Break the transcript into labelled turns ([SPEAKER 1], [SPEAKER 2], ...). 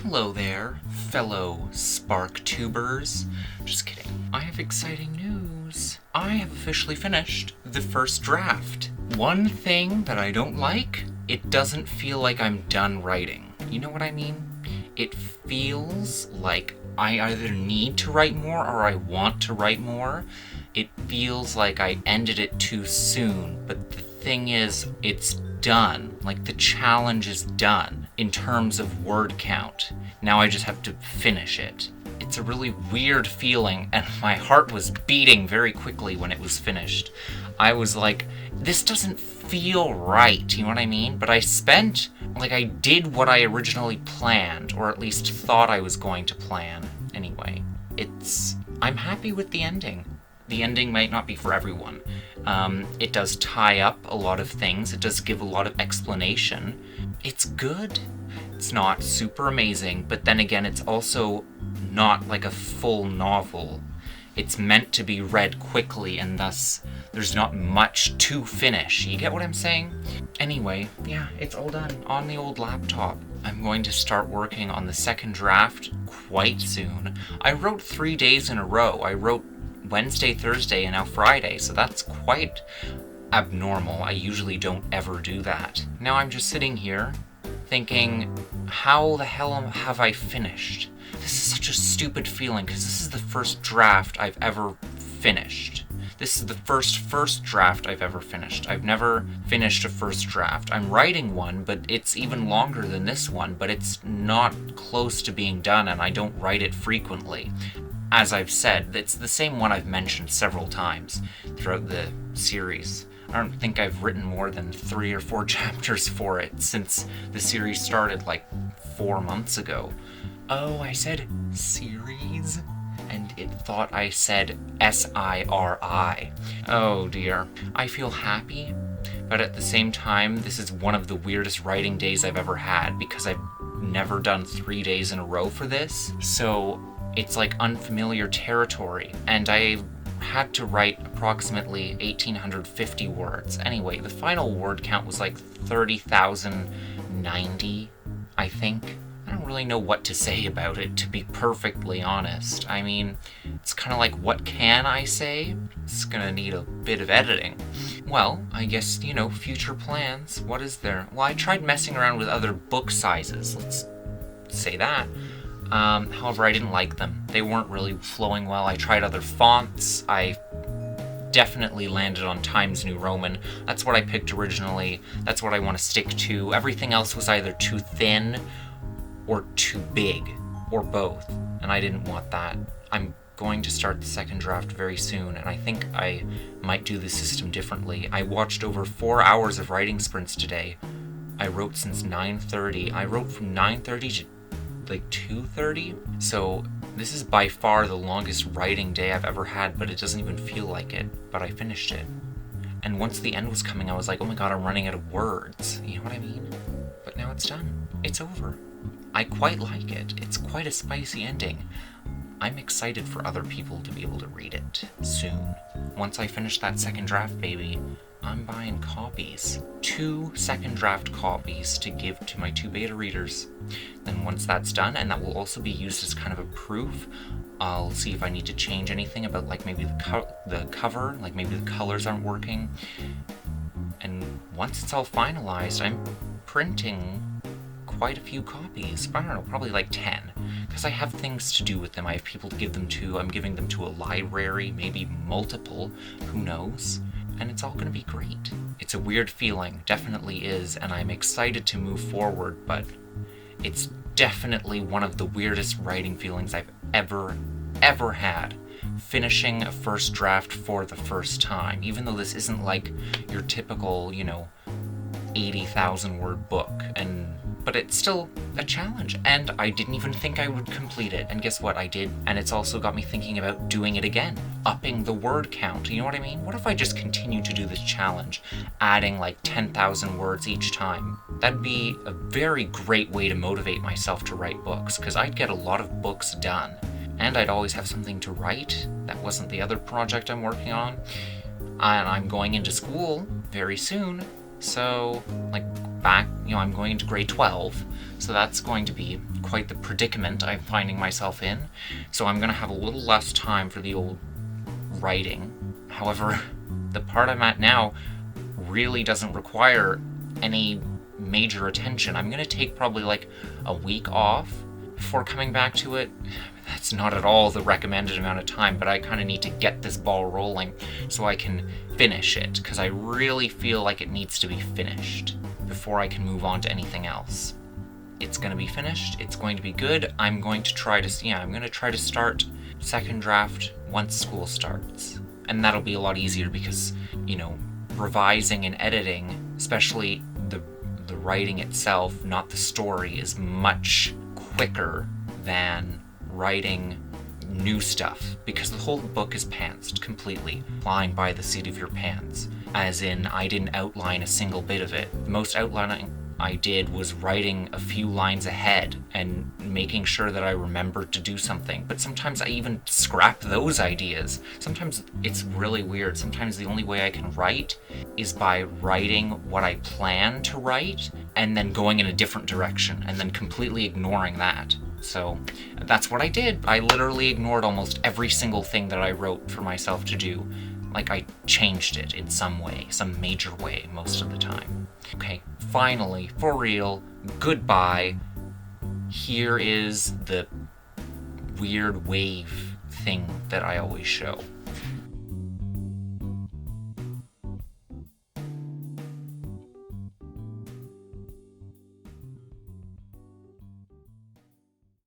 [SPEAKER 1] Hello there, fellow spark tubers. Just kidding. I have exciting news. I have officially finished the first draft. One thing that I don't like, it doesn't feel like I'm done writing. You know what I mean? It feels like I either need to write more or I want to write more. It feels like I ended it too soon, but the thing is, it's done. Like, the challenge is done in terms of word count. Now I just have to finish it. It's a really weird feeling, and my heart was beating very quickly when it was finished. I was like, this doesn't feel right, you know what I mean? But I did what I originally planned, or at least thought I was going to plan. Anyway, I'm happy with the ending. The ending might not be for everyone. It does tie up a lot of things. It does give a lot of explanation. It's good. It's not super amazing, but then again, it's also not like a full novel. It's meant to be read quickly, and thus there's not much to finish. You get what I'm saying? Anyway, yeah, it's all done on the old laptop. I'm going to start working on the second draft quite soon. I wrote 3 days in a row. I wrote Wednesday, Thursday, and now Friday, so that's quite abnormal. I usually don't ever do that. Now I'm just sitting here thinking, how the hell have I finished? This is such a stupid feeling, because this is the first draft I've ever finished. This is the first draft I've ever finished. I've never finished a first draft. I'm writing one, but it's even longer than this one, but it's not close to being done, and I don't write it frequently. As I've said, it's the same one I've mentioned several times throughout the series. I don't think I've written more than 3 or 4 chapters for it since the series started like 4 months ago. Oh, I said series? And it thought I said S-I-R-I. Oh dear. I feel happy, but at the same time, this is one of the weirdest writing days I've ever had because I've never done 3 days in a row for this. So it's like unfamiliar territory, and I had to write approximately 1,850 words. Anyway, the final word count was like 30,090, I think. I don't really know what to say about it, to be perfectly honest. I mean, it's kind of like, what can I say? It's gonna need a bit of editing. Well, I guess, future plans. What is there? Well, I tried messing around with other book sizes, let's say that. However, I didn't like them. They weren't really flowing well. I tried other fonts. I definitely landed on Times New Roman. That's what I picked originally. That's what I want to stick to. Everything else was either too thin or too big, or both, and I didn't want that. I'm going to start the second draft very soon, and I think I might do the system differently. I watched over 4 hours of writing sprints today. I wrote since 9:30. I wrote from 9:30 to like 2:30, so this is by far the longest writing day I've ever had, but it doesn't even feel like it. But I finished it, and once the end was coming, I was like, oh my god, I'm running out of words, you know what I mean? But now it's done. It's over. I quite like it. It's quite a spicy ending. I'm excited for other people to be able to read it soon. Once I finish that second draft, baby, I'm buying copies. 2 second draft copies to give to my 2 beta readers. Then once that's done, and that will also be used as kind of a proof, I'll see if I need to change anything about like maybe the cover, like maybe the colors aren't working. And once it's all finalized, I'm printing quite a few copies. I don't know, probably like 10. Because I have things to do with them. I have people to give them to. I'm giving them to a library, maybe multiple, who knows? And it's all going to be great. It's a weird feeling, definitely is, and I'm excited to move forward, but it's definitely one of the weirdest writing feelings I've ever had. Finishing a first draft for the first time, even though this isn't like your typical, 80,000 word book, but it's still a challenge, and I didn't even think I would complete it, and guess what, I did, and it's also got me thinking about doing it again, upping the word count, you know what I mean? What if I just continue to do this challenge, adding like 10,000 words each time? That'd be a very great way to motivate myself to write books, because I'd get a lot of books done, and I'd always have something to write. That wasn't the other project I'm working on, and I'm going into school very soon, so, like, back, I'm going into grade 12, so that's going to be quite the predicament I'm finding myself in. So I'm going to have a little less time for the old writing. However, the part I'm at now really doesn't require any major attention. I'm going to take probably like a week off before coming back to it. That's not at all the recommended amount of time, but I kind of need to get this ball rolling so I can finish it, because I really feel like it needs to be finished before I can move on to anything else. It's going to be finished. It's going to be good. I'm going to try to start second draft once school starts. And that'll be a lot easier because, revising and editing, especially the writing itself, not the story, is much quicker than writing new stuff, because the whole book is pantsed completely, flying by the seat of your pants. As in, I didn't outline a single bit of it. The most outlining I did was writing a few lines ahead and making sure that I remembered to do something. But sometimes I even scrap those ideas. Sometimes it's really weird. Sometimes the only way I can write is by writing what I plan to write and then going in a different direction and then completely ignoring that. So that's what I did. I literally ignored almost every single thing that I wrote for myself to do. Like, I changed it in some way, some major way, most of the time. Okay, finally, for real, goodbye. Here is the weird wave thing that I always show.